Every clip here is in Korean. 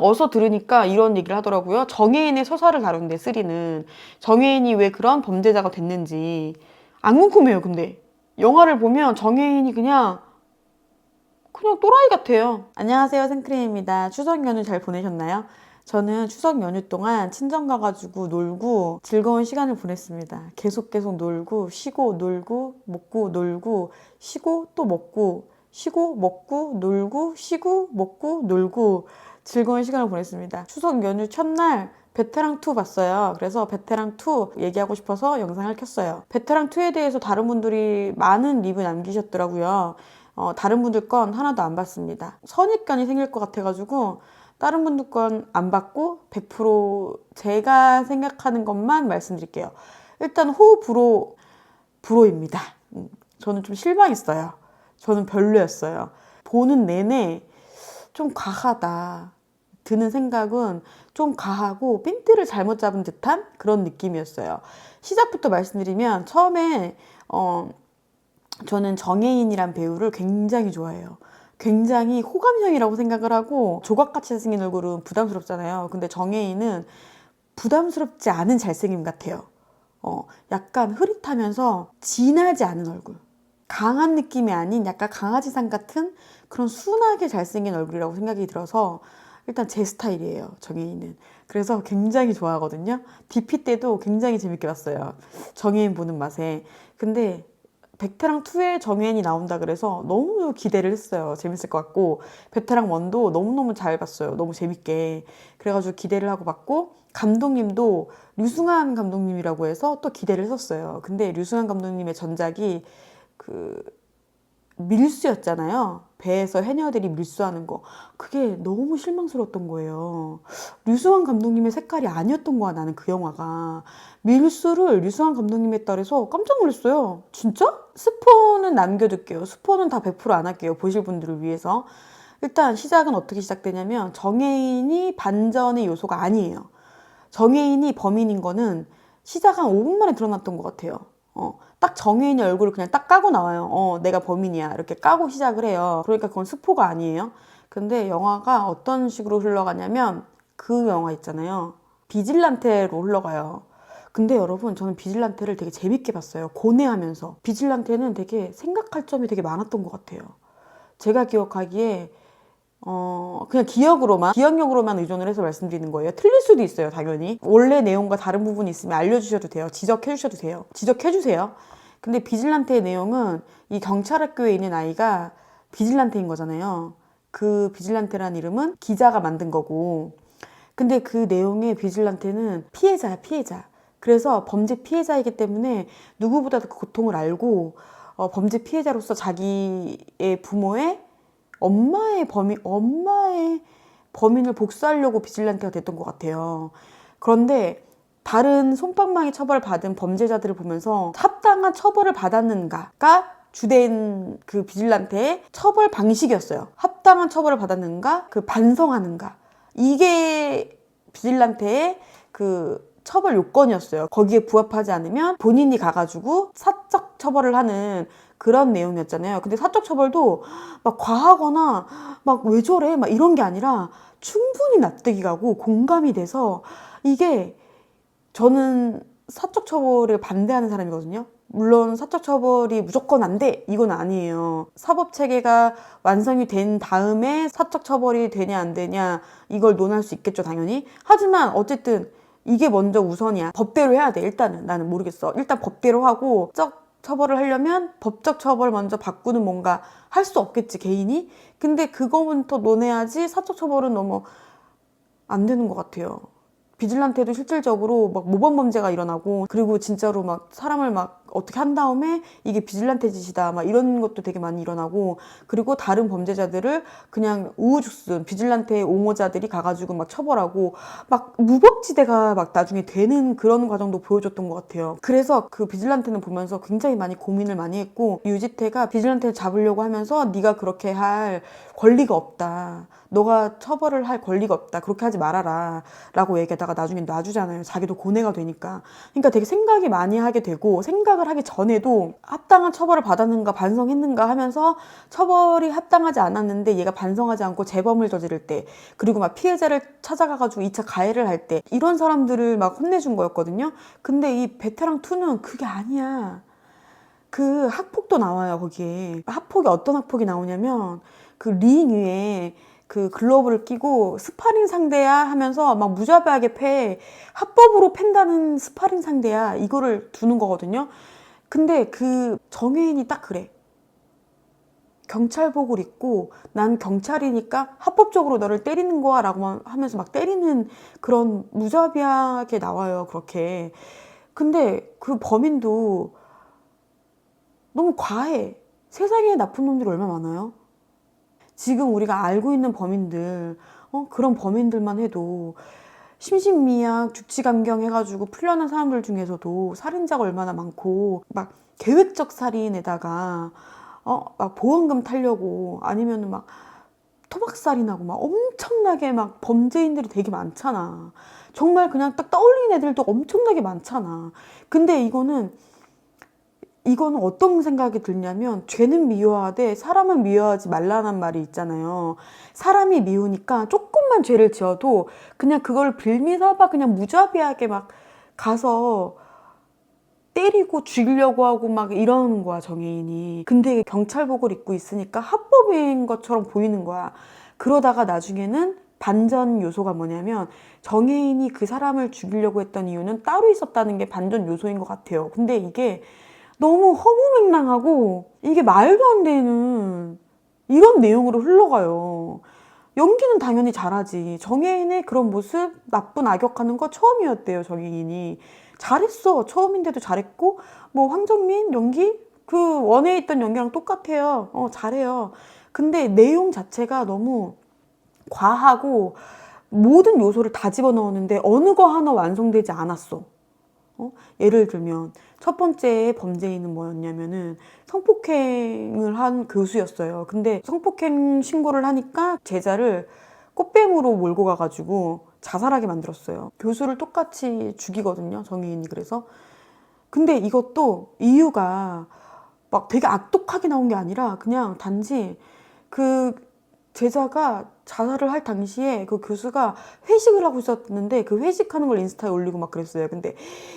어서 들으니까 이런 얘기를 하더라고요. 정혜인의 서사를 다루는데 3는 정혜인이 왜 그런 범죄자가 됐는지 안 궁금해요. 근데 영화를 보면 정혜인이 그냥 또라이 같아요. 안녕하세요, 생크림입니다. 추석 연휴 잘 보내셨나요? 저는 추석 연휴 동안 친정 가가지고 놀고 즐거운 시간을 보냈습니다. 계속 놀고 쉬고 놀고 먹고 놀고 쉬고 또 먹고 쉬고 먹고 놀고 쉬고 먹고 놀고 즐거운 시간을 보냈습니다. 추석 연휴 첫날 베테랑2 봤어요. 그래서 베테랑2 얘기하고 싶어서 영상을 켰어요. 베테랑2에 대해서 다른 분들이 많은 리뷰 남기셨더라고요. 다른 분들 건 하나도 안 봤습니다. 선입견이 생길 것 같아가지고 다른 분들 건 안 봤고 100% 제가 생각하는 것만 말씀드릴게요. 일단 호불호입니다. 저는 좀 실망했어요. 저는 별로였어요. 보는 내내 좀 과하다 드는 생각은 좀 과하고 핀트를 잘못 잡은 듯한 그런 느낌이었어요. 시작부터 말씀드리면 처음에 저는 정혜인이란 배우를 굉장히 좋아해요. 굉장히 호감형이라고 생각을 하고 조각같이 생긴 얼굴은 부담스럽잖아요. 근데 정혜인은 부담스럽지 않은 잘생김 같아요. 약간 흐릿하면서 진하지 않은 얼굴. 강한 느낌이 아닌 약간 강아지상 같은 그런 순하게 잘생긴 얼굴이라고 생각이 들어서 일단 제 스타일이에요, 정혜인은. 그래서 굉장히 좋아하거든요. DP 때도 굉장히 재밌게 봤어요. 정혜인 보는 맛에. 근데 베테랑2에 정혜인이 나온다 그래서 너무 기대를 했어요. 재밌을 것 같고 베테랑1도 너무너무 잘 봤어요. 너무 재밌게. 그래가지고 기대를 하고 봤고 감독님도 류승환 감독님이라고 해서 또 기대를 했었어요. 근데 류승환 감독님의 전작이 그 밀수였잖아요. 배에서 해녀들이 밀수하는 거. 그게 너무 실망스러웠던 거예요. 류승환 감독님의 색깔이 아니었던 거야, 나는 그 영화가. 밀수를 류승환 감독님에 따라서 깜짝 놀랐어요. 진짜? 스포는 남겨둘게요. 스포는 다 100%안 할게요. 보실 분들을 위해서. 일단 시작은 어떻게 시작되냐면 정혜인이 반전의 요소가 아니에요. 정혜인이 범인인 거는 시작 한 5분 만에 드러났던 것 같아요. 딱 정혜인의 얼굴을 그냥 딱 까고 나와요. 내가 범인이야. 이렇게 까고 시작을 해요. 그러니까 그건 스포가 아니에요. 근데 영화가 어떤 식으로 흘러가냐면 그 영화 있잖아요. 비질란테로 흘러가요. 근데 여러분, 저는 비질란테를 되게 재밌게 봤어요. 고뇌하면서. 비질란테는 되게 생각할 점이 되게 많았던 것 같아요. 제가 기억하기에 그냥 기억력으로만 의존을 해서 말씀드리는 거예요. 틀릴 수도 있어요, 당연히. 원래 내용과 다른 부분이 있으면 알려주셔도 돼요. 지적해 주셔도 돼요. 지적해 주세요. 근데 비질란테의 내용은 이 경찰학교에 있는 아이가 비질란테인 거잖아요. 그 비질란테라는 이름은 기자가 만든 거고. 근데 그 내용의 비질란테는 피해자야, 피해자. 그래서 범죄 피해자이기 때문에 누구보다도 그 고통을 알고 범죄 피해자로서 자기의 부모의 엄마의 범인을 복수하려고 비질란테가 됐던 것 같아요. 그런데 다른 솜방망이 처벌을 받은 범죄자들을 보면서 합당한 처벌을 받았는가가 주된 그 비질란테의 처벌 방식이었어요. 합당한 처벌을 받았는가, 그 반성하는가. 이게 비질란테의 그 처벌 요건이었어요. 거기에 부합하지 않으면 본인이 가가지고 사적 처벌을 하는 그런 내용이었잖아요. 근데 사적 처벌도 막 과하거나 막 왜 저래? 막 이런 게 아니라 충분히 납득이 가고 공감이 돼서 이게 저는 사적 처벌에 반대하는 사람이거든요. 물론 사적 처벌이 무조건 안 돼. 이건 아니에요. 사법 체계가 완성이 된 다음에 사적 처벌이 되냐 안 되냐 이걸 논할 수 있겠죠, 당연히. 하지만 어쨌든 이게 먼저 우선이야. 법대로 해야 돼. 일단은 나는 모르겠어. 일단 법대로 하고 처벌을 하려면 법적 처벌 먼저 바꾸는 뭔가 할 수 없겠지, 개인이. 근데 그거부터 논해야지 사적 처벌은 너무 안 되는 것 같아요. 비질란테도 실질적으로 막 모범 범죄가 일어나고 그리고 진짜로 막 사람을 막 어떻게 한 다음에 이게 비질란테 짓이다 막 이런 것도 되게 많이 일어나고 그리고 다른 범죄자들을 그냥 우후죽순 비질란테 옹호자들이 가가지고 막 처벌하고 막 무법지대가 막 나중에 되는 그런 과정도 보여줬던 것 같아요. 그래서 그 비질란테는 보면서 굉장히 많이 고민을 많이 했고 유지태가 비질란테를 잡으려고 하면서 네가 그렇게 할 권리가 없다. 너가 처벌을 할 권리가 없다. 그렇게 하지 말아라. 라고 얘기하다가 나중에 놔주잖아요. 자기도 고뇌가 되니까. 그러니까 되게 생각이 많이 하게 되고 생각을 시작을 하기 전에도 합당한 처벌을 받았는가 반성했는가 하면서 처벌이 합당하지 않았는데 얘가 반성하지 않고 재범을 저지를 때, 그리고 막 피해자를 찾아가가지고 2차 가해를 할 때 이런 사람들을 막 혼내준 거였거든요. 근데 이 베테랑2는 그게 아니야. 그 학폭도 나와요, 거기에. 학폭이 어떤 학폭이 나오냐면 그 링 위에 그 글러브를 끼고 스파링 상대야 하면서 막 무자비하게 패, 합법으로 팬다는 스파링 상대야, 이거를 두는 거거든요. 근데 그 정혜인이 딱 그래. 경찰복을 입고 난 경찰이니까 합법적으로 너를 때리는 거야 라고 하면서 막 때리는 그런 무자비하게 나와요, 그렇게. 근데 그 범인도 너무 과해. 세상에 나쁜 놈들이 얼마나 많아요? 지금 우리가 알고 있는 범인들, 그런 범인들만 해도 심신미약, 주치감경 해가지고 풀려난 사람들 중에서도 살인자가 얼마나 많고, 막 계획적 살인에다가 막 보험금 타려고, 아니면 막 토막살인하고 막 엄청나게 막 범죄인들이 되게 많잖아. 정말 그냥 딱 떠올리는 애들도 엄청나게 많잖아. 근데 이거는 어떤 생각이 들냐면, 죄는 미워하되 사람은 미워하지 말라는 말이 있잖아요. 사람이 미우니까 조금만 죄를 지어도 그냥 그걸 빌미삼아 그냥 무자비하게 막 가서 때리고 죽이려고 하고 막 이러는 거야, 정혜인이. 근데 경찰복을 입고 있으니까 합법인 것처럼 보이는 거야. 그러다가 나중에는 반전 요소가 뭐냐면, 정혜인이 그 사람을 죽이려고 했던 이유는 따로 있었다는 게 반전 요소인 것 같아요. 근데 이게 너무 허무맹랑하고 이게 말도 안 되는 이런 내용으로 흘러가요. 연기는 당연히 잘하지. 정혜인의 그런 모습, 나쁜 악역하는 거 처음이었대요, 정혜인이. 잘했어. 처음인데도 잘했고, 뭐 황정민 연기 그 원에 있던 연기랑 똑같아요. 잘해요. 근데 내용 자체가 너무 과하고 모든 요소를 다 집어넣었는데 어느 거 하나 완성되지 않았어. 예를 들면 첫 번째 범죄인은 뭐였냐면은 성폭행을 한 교수였어요. 근데 성폭행 신고를 하니까 제자를 꽃뱀으로 몰고 가가지고 자살하게 만들었어요. 교수를 똑같이 죽이거든요, 정혜인이. 그래서 근데 이것도 이유가 막 되게 악독하게 나온 게 아니라 그냥 단지 그 제자가 자살을 할 당시에 그 교수가 회식을 하고 있었는데 그 회식하는 걸 인스타에 올리고 막 그랬어요. 근데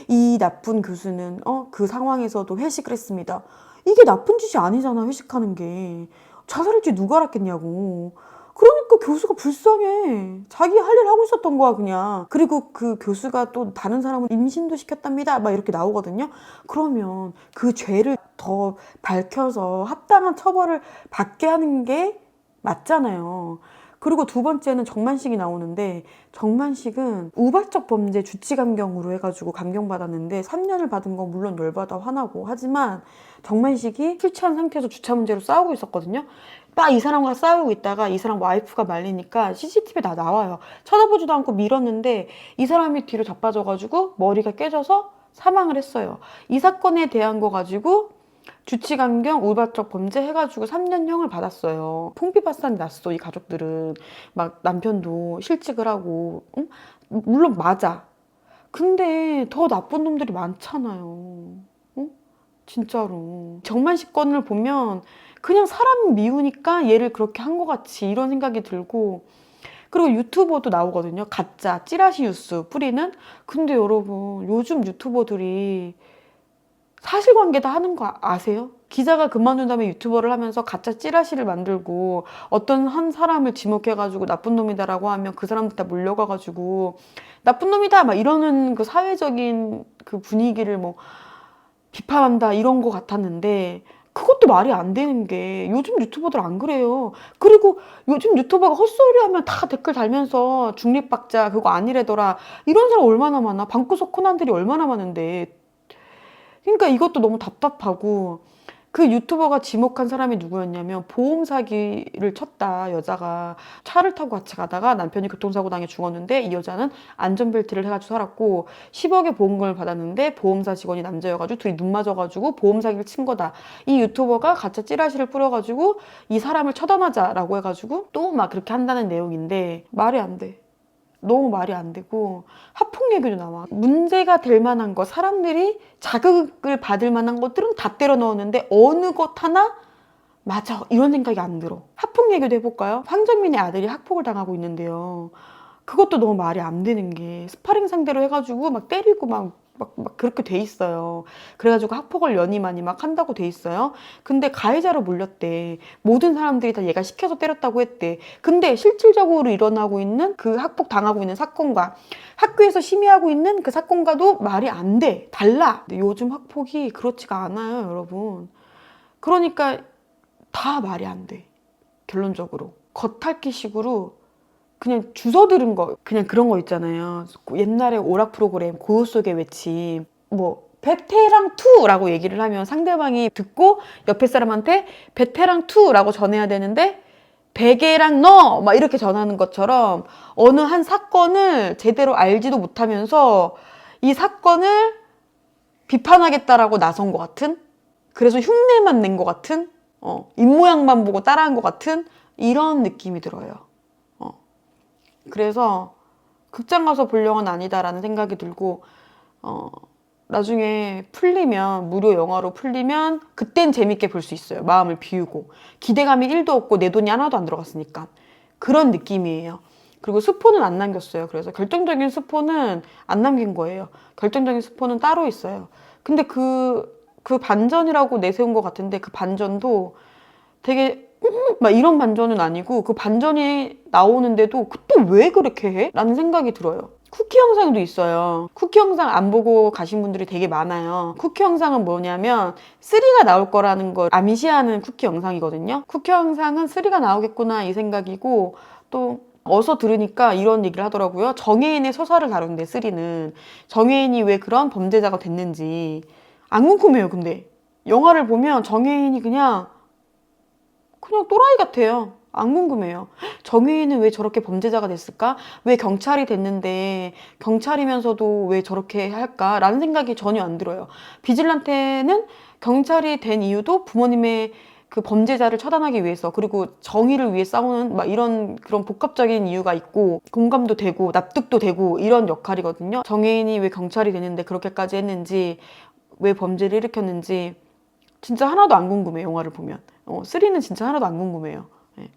이 나쁜 교수는 그 상황에서도 회식을 했습니다. 이게 나쁜 짓이 아니잖아, 회식하는 게. 자살할 줄 누가 알았겠냐고. 그러니까 교수가 불쌍해. 자기 할 일 하고 있었던 거야, 그냥. 그리고 그 교수가 또 다른 사람을 임신도 시켰답니다, 막 이렇게 나오거든요. 그러면 그 죄를 더 밝혀서 합당한 처벌을 받게 하는 게 맞잖아요. 그리고 두 번째는 정만식이 나오는데, 정만식은 우발적 범죄 주치감경으로 해가지고 감경받았는데 3년을 받은 건 물론 열받아 화나고, 하지만 정만식이 술 취한 상태에서 주차 문제로 싸우고 있었거든요. 딱 이 사람과 싸우고 있다가 이 사람 와이프가 말리니까 CCTV에 다 나와요. 쳐다보지도 않고 밀었는데 이 사람이 뒤로 자빠져가지고 머리가 깨져서 사망을 했어요. 이 사건에 대한 거 가지고 주치감경 우발적 범죄 해가지고 3년형을 받았어요. 풍비박산이 났어, 이 가족들은. 막 남편도 실직을 하고. 응? 물론 맞아. 근데 더 나쁜 놈들이 많잖아요. 응? 진짜로. 정만식 건을 보면 그냥 사람 미우니까 얘를 그렇게 한 것 같이 이런 생각이 들고, 그리고 유튜버도 나오거든요. 가짜 찌라시 뉴스 뿌리는. 근데 여러분, 요즘 유튜버들이 사실관계 다 하는 거 아세요? 기자가 그만둔 다음에 유튜버를 하면서 가짜 찌라시를 만들고 어떤 한 사람을 지목해가지고 나쁜 놈이다라고 하면 그 사람들 다 몰려가가지고 나쁜 놈이다 막 이러는 그 사회적인 그 분위기를 뭐 비판한다 이런 거 같았는데, 그것도 말이 안 되는 게 요즘 유튜버들 안 그래요. 그리고 요즘 유튜버가 헛소리하면 다 댓글 달면서 중립박자 그거 아니래더라 이런 사람 얼마나 많아. 방구석 코난들이 얼마나 많은데. 그러니까 이것도 너무 답답하고, 그 유튜버가 지목한 사람이 누구였냐면 보험 사기를 쳤다, 여자가. 차를 타고 같이 가다가 남편이 교통사고 당해 죽었는데 이 여자는 안전벨트를 해가지고 살았고 10억의 보험금을 받았는데 보험사 직원이 남자여가지고 둘이 눈 맞아가지고 보험 사기를 친 거다. 이 유튜버가 가짜 찌라시를 뿌려가지고 이 사람을 처단하자라고 해가지고 또 막 그렇게 한다는 내용인데 말이 안 돼. 너무 말이 안 되고 학폭 얘기도 나와. 문제가 될 만한 거, 사람들이 자극을 받을 만한 것들은 다 때려 넣었는데 어느 것 하나 맞아 이런 생각이 안 들어. 학폭 얘기도 해볼까요? 황정민의 아들이 학폭을 당하고 있는데요. 그것도 너무 말이 안 되는 게 스파링 상대로 해가지고 막 때리고 막 그렇게 돼 있어요. 그래가지고 학폭을 연이만이 막 한다고 돼 있어요. 근데 가해자로 몰렸대. 모든 사람들이 다 얘가 시켜서 때렸다고 했대. 근데 실질적으로 일어나고 있는 그 학폭 당하고 있는 사건과 학교에서 심의하고 있는 그 사건과도 말이 안 돼. 달라. 근데 요즘 학폭이 그렇지가 않아요, 여러분. 그러니까 다 말이 안 돼. 결론적으로. 겉핥기식으로 그냥 주워 들은 거, 그냥 그런 거 있잖아요. 옛날에 오락 프로그램 고요 속의 외침, 뭐 베테랑 2라고 얘기를 하면 상대방이 듣고 옆에 사람한테 베테랑 2라고 전해야 되는데 베개랑 너! 막 이렇게 전하는 것처럼 어느 한 사건을 제대로 알지도 못하면서 이 사건을 비판하겠다라고 나선 것 같은, 그래서 흉내만 낸 것 같은, 입모양만 보고 따라한 것 같은 이런 느낌이 들어요. 그래서 극장 가서 볼 영화는 아니다라는 생각이 들고, 나중에 풀리면, 무료 영화로 풀리면 그땐 재밌게 볼 수 있어요. 마음을 비우고. 기대감이 1도 없고 내 돈이 하나도 안 들어갔으니까. 그런 느낌이에요. 그리고 스포는 안 남겼어요. 그래서 결정적인 스포는 안 남긴 거예요. 결정적인 스포는 따로 있어요. 근데 그 반전이라고 내세운 것 같은데 그 반전도 되게 막 이런 반전은 아니고 그 반전이 나오는데도 또 왜 그렇게 해? 라는 생각이 들어요. 쿠키 영상도 있어요. 쿠키 영상 안 보고 가신 분들이 되게 많아요. 쿠키 영상은 뭐냐면 3가 나올 거라는 걸 암시하는 쿠키 영상이거든요. 쿠키 영상은 3가 나오겠구나 이 생각이고, 또 어서 들으니까 이런 얘기를 하더라고요. 정혜인의 서사를 다룬대 3는. 정혜인이 왜 그런 범죄자가 됐는지 안 궁금해요. 근데 영화를 보면 정혜인이 그냥 또라이 같아요. 안 궁금해요. 정혜인은 왜 저렇게 범죄자가 됐을까? 왜 경찰이 됐는데 경찰이면서도 왜 저렇게 할까? 라는 생각이 전혀 안 들어요. 비질란테는 경찰이 된 이유도 부모님의 그 범죄자를 처단하기 위해서, 그리고 정의를 위해 싸우는 막 이런 그런 복합적인 이유가 있고 공감도 되고 납득도 되고 이런 역할이거든요. 정혜인이 왜 경찰이 되는데 그렇게까지 했는지, 왜 범죄를 일으켰는지 진짜 하나도 안 궁금해요. 영화를 보면 3는 진짜 하나도 안 궁금해요. 네.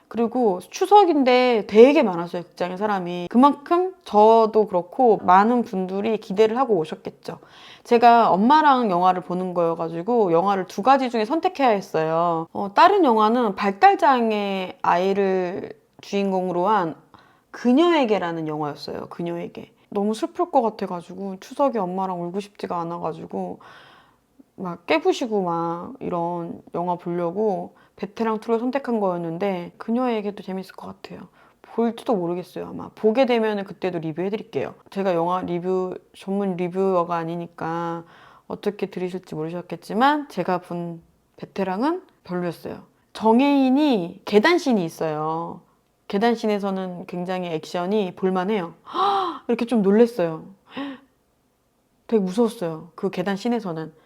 그리고 추석인데 되게 많았어요. 극장에 사람이. 그만큼 저도 그렇고 많은 분들이 기대를 하고 오셨겠죠. 제가 엄마랑 영화를 보는 거여가지고 영화를 2가지 중에 선택해야 했어요. 다른 영화는 발달장애 아이를 주인공으로 한 그녀에게라는 영화였어요. 그녀에게. 너무 슬플 것 같아가지고 추석에 엄마랑 울고 싶지가 않아가지고 막 깨부시고 막 이런 영화 보려고 베테랑 2를 선택한 거였는데 그녀에게도 재밌을 것 같아요. 볼지도 모르겠어요. 아마 보게 되면 그때도 리뷰해드릴게요. 제가 영화 리뷰 전문 리뷰어가 아니니까 어떻게 들으실지 모르셨겠지만 제가 본 베테랑은 별로였어요. 정혜인이 계단씬이 있어요. 계단씬에서는 굉장히 액션이 볼만해요. 이렇게 좀 놀랬어요. 되게 무서웠어요. 그 계단씬에서는.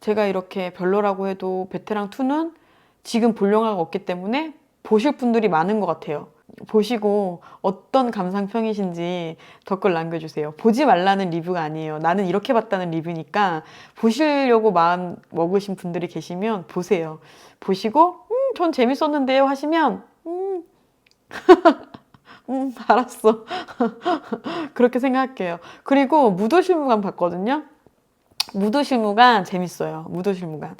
제가 이렇게 별로라고 해도 베테랑 2는 지금 볼 영화가 없기 때문에 보실 분들이 많은 것 같아요. 보시고 어떤 감상평이신지 댓글 남겨주세요. 보지 말라는 리뷰가 아니에요. 나는 이렇게 봤다는 리뷰니까 보시려고 마음 먹으신 분들이 계시면 보세요. 보시고 전 재밌었는데요 하시면 알았어. 그렇게 생각할게요. 그리고 무도실무관 봤거든요. 무도실무관 재밌어요. 무도실무관.